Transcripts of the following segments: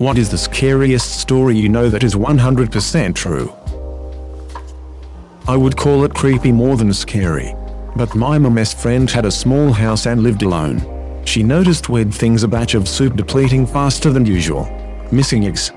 What is the scariest story you know that is 100% true? I would call it creepy more than scary. But my best friend had a small house and lived alone. She noticed weird things: a batch of soup depleting faster than usual, missing eggs,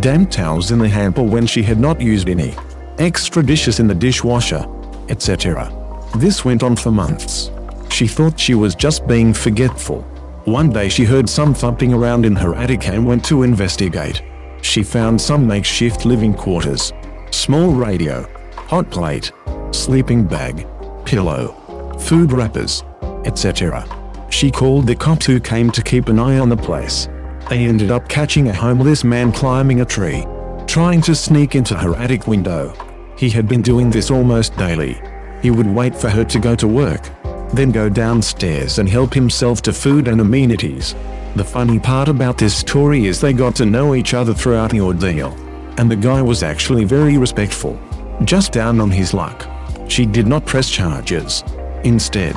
damp towels in the hamper when she had not used any, extra dishes in the dishwasher, etc. This went on for months. She thought she was just being forgetful. One day she heard some thumping around in her attic and went to investigate. She found some makeshift living quarters, small radio, hot plate, sleeping bag, pillow, food wrappers, etc. She called the cops, who came to keep an eye on the place. They ended up catching a homeless man climbing a tree, trying to sneak into her attic window. He had been doing this almost daily. He would wait for her to go to work, then go downstairs and help himself to food and amenities. The funny part about this story is they got to know each other throughout the ordeal, and the guy was actually very respectful, just down on his luck. She did not press charges. Instead,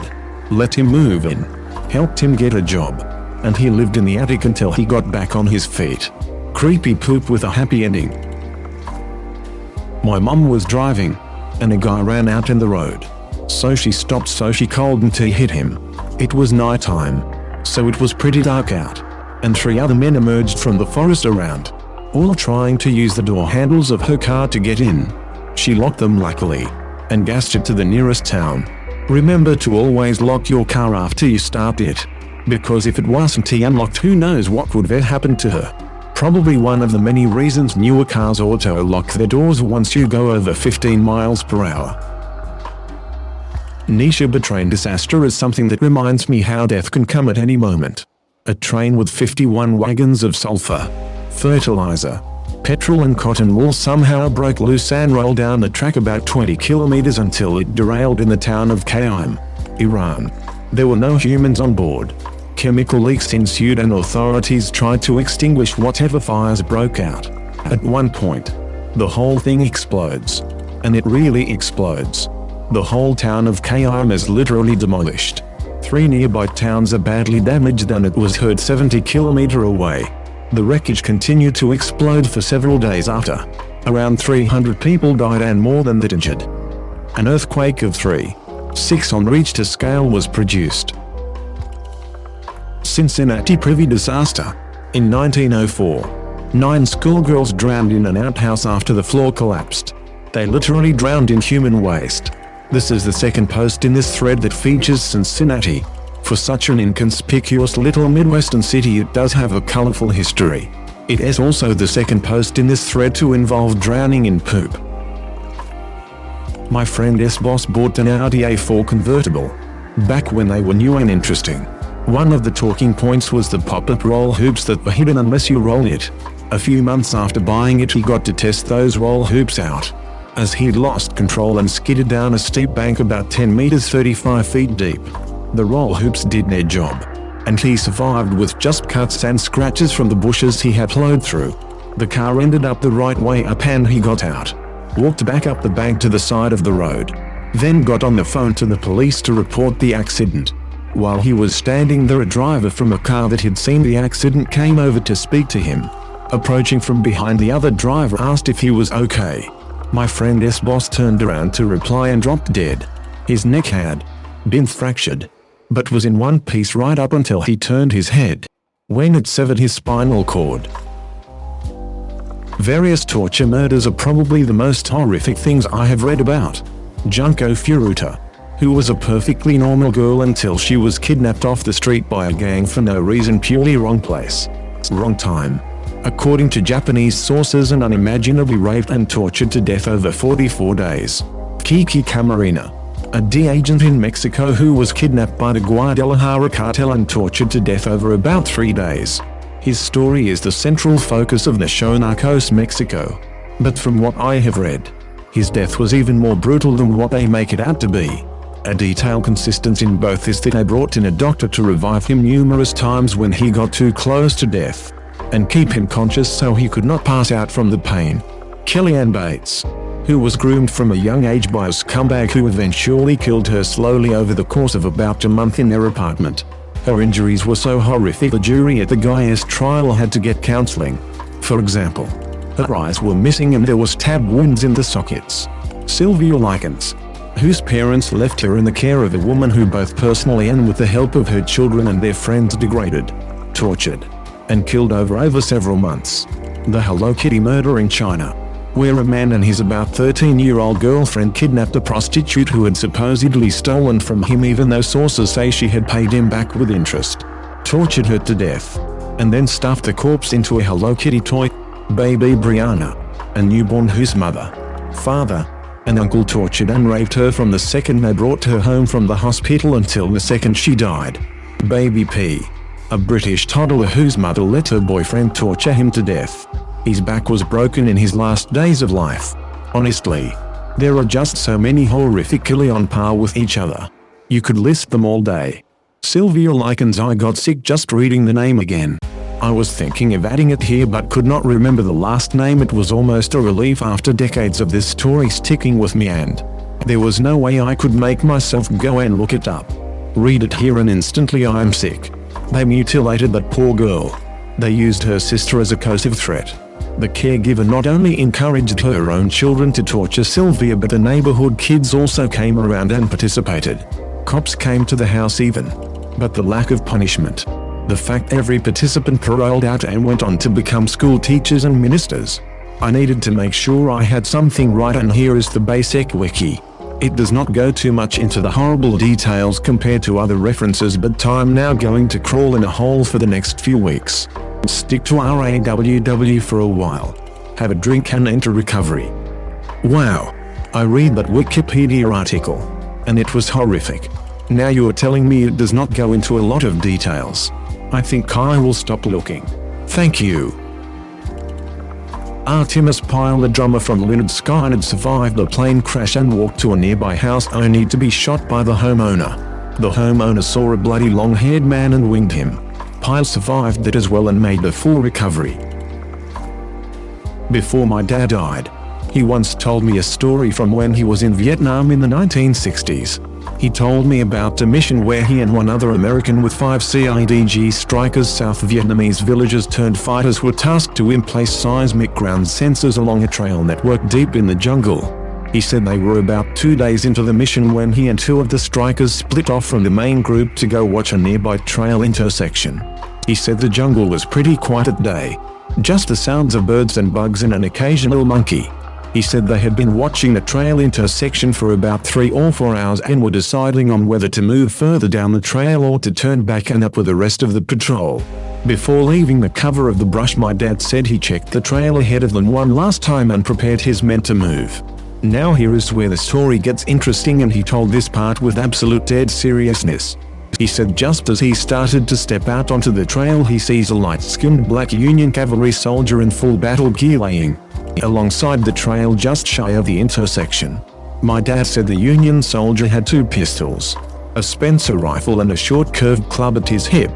let him move in, helped him get a job, and he lived in the attic until he got back on his feet. Creepy poop with a happy ending. My mom was driving, and a guy ran out in the road. So she stopped, so she called until he hit him. It was nighttime, so it was pretty dark out, and 3 other men emerged from the forest around, all trying to use the door handles of her car to get in. She locked them luckily, and gassed it to the nearest town. Remember to always lock your car after you start it, because if it wasn't unlocked, who knows what would have happened to her. Probably one of the many reasons newer cars auto-lock their doors once you go over 15 miles per hour. Nisha, train disaster is something that reminds me how death can come at any moment. A train with 51 wagons of sulfur, fertilizer, petrol and cotton wool somehow broke loose and rolled down the track about 20 kilometers until it derailed in the town of Qaim, Iran. There were no humans on board. Chemical leaks ensued and authorities tried to extinguish whatever fires broke out. At one point, the whole thing explodes. And it really explodes. The whole town of Qaim is literally demolished. 3 nearby towns are badly damaged and it was heard 70 kilometers away. The wreckage continued to explode for several days after. Around 300 people died and more than that injured. An earthquake of 3.6 on Richter scale was produced. Cincinnati Privy disaster. In 1904, 9 schoolgirls drowned in an outhouse after the floor collapsed. They literally drowned in human waste. This is the second post in this thread that features Cincinnati. For such an inconspicuous little Midwestern city, it does have a colorful history. It is also the second post in this thread to involve drowning in poop. My friend S-Boss bought an Audi A4 convertible back when they were new and interesting. One of the talking points was the pop-up roll hoops that were hidden unless you roll it. A few months after buying it, he got to test those roll hoops out, as he'd lost control and skidded down a steep bank about 10 meters 35 feet deep. The roll hoops did their job, and he survived with just cuts and scratches from the bushes he had plowed through. The car ended up the right way up and he got out, walked back up the bank to the side of the road, then got on the phone to the police to report the accident. While he was standing there, a driver from a car that had seen the accident came over to speak to him. Approaching from behind, the other driver asked if he was okay. My friend S-Boss turned around to reply and dropped dead. His neck had been fractured, but was in one piece right up until he turned his head, when it severed his spinal cord. Various torture murders are probably the most horrific things I have read about. Junko Furuta, who was a perfectly normal girl until she was kidnapped off the street by a gang for no reason, purely wrong place, wrong time. According to Japanese sources, and unimaginably raped and tortured to death over 44 days. Kiki Camarena, a D agent in Mexico who was kidnapped by the Guadalajara cartel and tortured to death over about 3 days. His story is the central focus of the show Narcos Mexico. But from what I have read, his death was even more brutal than what they make it out to be. A detail consistent in both is that they brought in a doctor to revive him numerous times when he got too close to death, and keep him conscious so he could not pass out from the pain. Kellyanne Bates, who was groomed from a young age by a scumbag who eventually killed her slowly over the course of about a month in their apartment. Her injuries were so horrific the jury at the Guy's trial had to get counseling. For example, her eyes were missing and there was stab wounds in the sockets. Sylvia Likens, whose parents left her in the care of a woman who both personally and with the help of her children and their friends degraded, tortured, and killed over several months. The Hello Kitty murder in China, where a man and his about 13-year-old girlfriend kidnapped a prostitute who had supposedly stolen from him even though sources say she had paid him back with interest, tortured her to death, and then stuffed the corpse into a Hello Kitty toy. Baby Brianna, a newborn whose mother, father, and uncle tortured and raped her from the second they brought her home from the hospital until the second she died. Baby P, a British toddler whose mother let her boyfriend torture him to death. His back was broken in his last days of life. Honestly, there are just so many horrifically on par with each other. You could list them all day. Sylvia Likens. I got sick just reading the name again. I was thinking of adding it here but could not remember the last name. It was almost a relief after decades of this story sticking with me, and there was no way I could make myself go and look it up. Read it here and instantly I am sick. They mutilated that poor girl. They used her sister as a coercive threat. The caregiver not only encouraged her own children to torture Sylvia, but the neighborhood kids also came around and participated. Cops came to the house even. But the lack of punishment. The fact every participant paroled out and went on to become school teachers and ministers. I needed to make sure I had something right, and here is the basic wiki. It does not go too much into the horrible details compared to other references, but I'm now going to crawl in a hole for the next few weeks. Stick to RAWW for a while. Have a drink and enter recovery. Wow. I read that Wikipedia article, and it was horrific. Now you are telling me it does not go into a lot of details. I think I will stop looking. Thank you. Artemis Pyle, the drummer from Lynyrd Skynyrd, survived a plane crash and walked to a nearby house only to be shot by the homeowner. The homeowner saw a bloody long-haired man and winged him. Pyle survived that as well and made a full recovery. Before my dad died, he once told me a story from when he was in Vietnam in the 1960s. He told me about a mission where he and one other American with 5 CIDG strikers, South Vietnamese villagers turned fighters, were tasked to emplace seismic ground sensors along a trail network deep in the jungle. He said they were about 2 days into the mission when he and 2 of the strikers split off from the main group to go watch a nearby trail intersection. He said the jungle was pretty quiet that day. Just the sounds of birds and bugs and an occasional monkey. He said they had been watching the trail intersection for about 3 or 4 hours and were deciding on whether to move further down the trail or to turn back and up with the rest of the patrol. Before leaving the cover of the brush, my dad said he checked the trail ahead of them one last time and prepared his men to move. Now here is where the story gets interesting, and he told this part with absolute dead seriousness. He said just as he started to step out onto the trail, he sees a light-skinned black Union cavalry soldier in full battle gear laying alongside the trail just shy of the intersection. My dad said the Union soldier had 2 pistols, a Spencer rifle and a short curved club at his hip.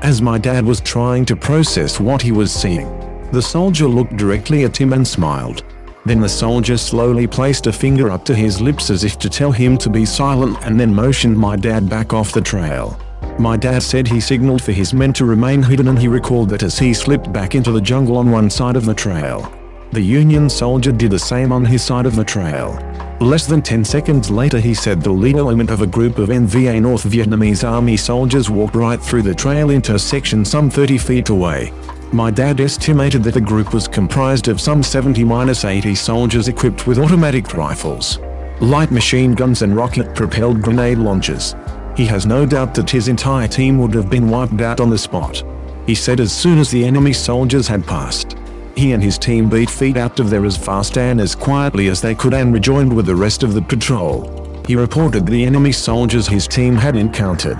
As my dad was trying to process what he was seeing, the soldier looked directly at him and smiled. Then the soldier slowly placed a finger up to his lips as if to tell him to be silent, and then motioned my dad back off the trail. My dad said he signaled for his men to remain hidden, and he recalled that as he slipped back into the jungle on one side of the trail, the Union soldier did the same on his side of the trail. Less than 10 seconds later, he said the lead element of a group of NVA North Vietnamese Army soldiers walked right through the trail intersection some 30 feet away. My dad estimated that the group was comprised of some 70-80 soldiers equipped with automatic rifles, light machine guns and rocket-propelled grenade launchers. He has no doubt that his entire team would have been wiped out on the spot. He said as soon as the enemy soldiers had passed, he and his team beat feet out of there as fast and as quietly as they could and rejoined with the rest of the patrol. He reported the enemy soldiers his team had encountered,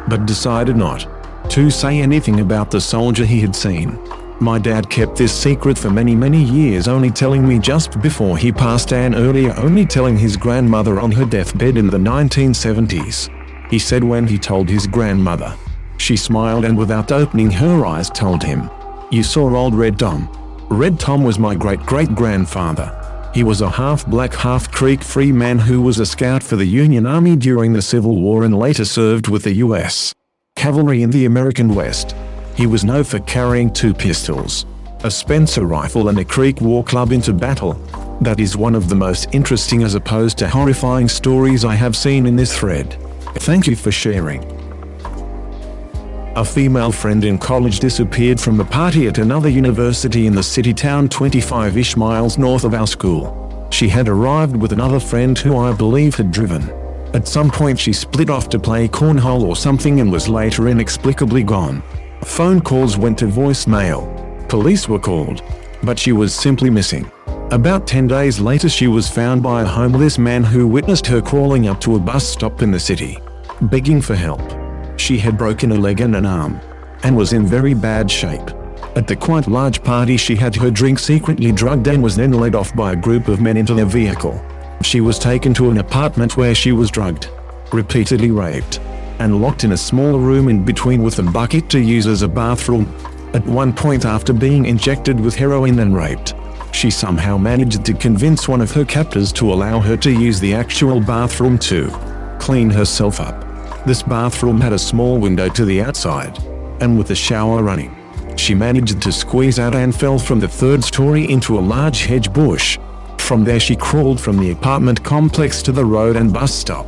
but decided not to say anything about the soldier he had seen. My dad kept this secret for many years, only telling me just before he passed and earlier only telling his grandmother on her deathbed in the 1970s. He said when he told his grandmother, she smiled and without opening her eyes told him, "You saw old Red Tom." Red Tom was my great-great-grandfather. He was a half-black, half-Creek free man who was a scout for the Union Army during the Civil War and later served with the U.S. Cavalry in the American West. He was known for carrying 2 pistols, a Spencer rifle and a Creek war club into battle. That is one of the most interesting as opposed to horrifying stories I have seen in this thread. Thank you for sharing. A female friend in college disappeared from a party at another university in the city town 25-ish miles north of our school. She had arrived with another friend who I believe had driven. At some point she split off to play cornhole or something and was later inexplicably gone. Phone calls went to voicemail. Police were called, but she was simply missing. About 10 days later she was found by a homeless man who witnessed her crawling up to a bus stop in the city, begging for help. She had broken a leg and an arm, and was in very bad shape. At the quite large party she had her drink secretly drugged and was then led off by a group of men into their vehicle. She was taken to an apartment where she was drugged, repeatedly raped, and locked in a small room in between with a bucket to use as a bathroom. At one point after being injected with heroin and raped, she somehow managed to convince one of her captors to allow her to use the actual bathroom to clean herself up. This bathroom had a small window to the outside, and with the shower running, she managed to squeeze out and fell from the third story into a large hedge bush. From there she crawled from the apartment complex to the road and bus stop,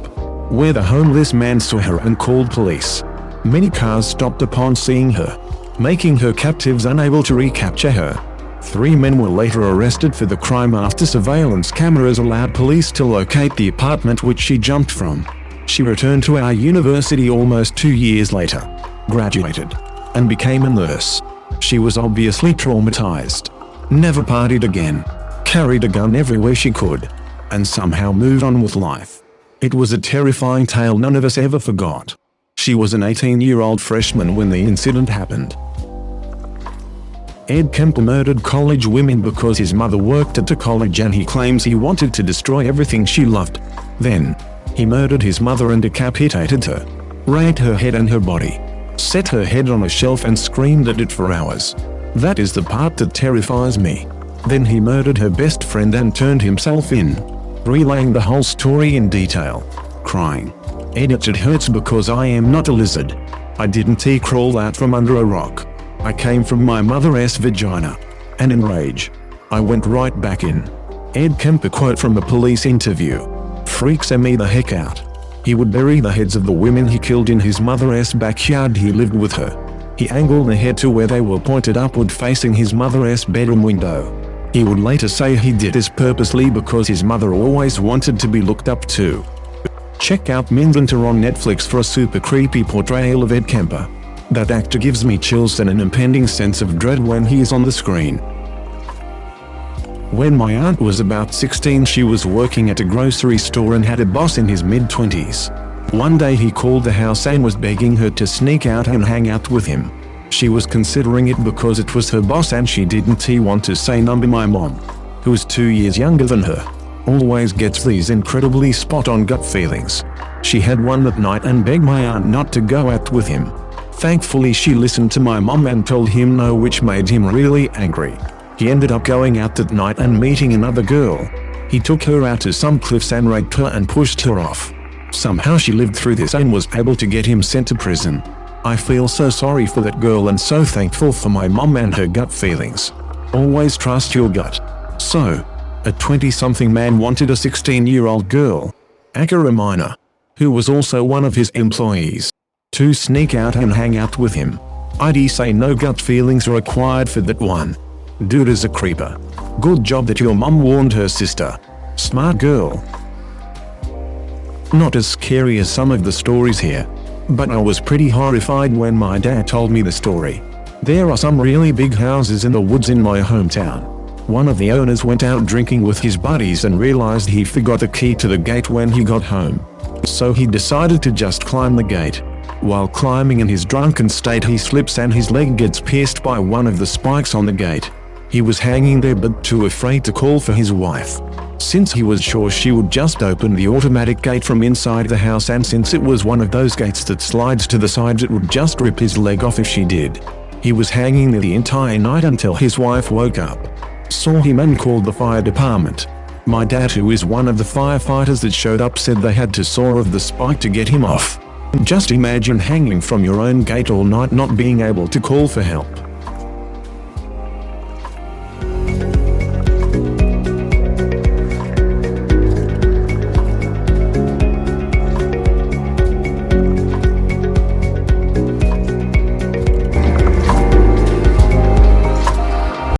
where the homeless man saw her and called police. Many cars stopped upon seeing her, making her captives unable to recapture her. 3 men were later arrested for the crime after surveillance cameras allowed police to locate the apartment which she jumped from. She returned to our university almost 2 years later, graduated, and became a nurse. She was obviously traumatized, never partied again, carried a gun everywhere she could, and somehow moved on with life. It was a terrifying tale none of us ever forgot. She was an 18-year-old freshman when the incident happened. Ed Kemper murdered college women because his mother worked at a college and he claims he wanted to destroy everything she loved. Then, he murdered his mother and decapitated her, raked her head and her body, set her head on a shelf and screamed at it for hours. That is the part that terrifies me. Then he murdered her best friend and turned himself in, relaying the whole story in detail, crying, "Ed, it hurts because I am not a lizard. I didn't crawl out from under a rock. I came from my mother's vagina." And in rage, I went right back in. Ed Kemper quote from a police interview. "Freaks me the heck out. He would bury the heads of the women he killed in his mother's backyard. He lived with her. He angled the head to where they were pointed upward facing his mother's bedroom window. He would later say he did this purposely because his mother always wanted to be looked up to." Check out Mindhunter on Netflix for a super creepy portrayal of Ed Kemper. That actor gives me chills and an impending sense of dread when he is on the screen. When my aunt was about 16, she was working at a grocery store and had a boss in his mid-20s. One day he called the house and was begging her to sneak out and hang out with him. She was considering it because it was her boss and she didn't want to say no. My mom, who is 2 years younger than her, always gets these incredibly spot-on gut feelings. She had one that night and begged my aunt not to go out with him. Thankfully she listened to my mom and told him no, which made him really angry. He ended up going out that night and meeting another girl. He took her out to some cliffs and raped her and pushed her off. Somehow she lived through this and was able to get him sent to prison. I feel so sorry for that girl and so thankful for my mom and her gut feelings. Always trust your gut. So, a 20-something man wanted a 16-year-old girl, Akira Minor, who was also one of his employees, to sneak out and hang out with him. I'd say no gut feelings are required for that one. Dude is a creeper. Good job that your mom warned her sister. Smart girl. Not as scary as some of the stories here, but I was pretty horrified when my dad told me the story. There are some really big houses in the woods in my hometown. One of the owners went out drinking with his buddies and realized he forgot the key to the gate when he got home. So he decided to just climb the gate. While climbing in his drunken state, he slips and his leg gets pierced by one of the spikes on the gate. He was hanging there but too afraid to call for his wife, since he was sure she would just open the automatic gate from inside the house, and since it was one of those gates that slides to the sides, it would just rip his leg off if she did. He was hanging there the entire night until his wife woke up, saw him and called the fire department. My dad, who is one of the firefighters that showed up, said they had to saw off the spike to get him off. Just imagine hanging from your own gate all night not being able to call for help.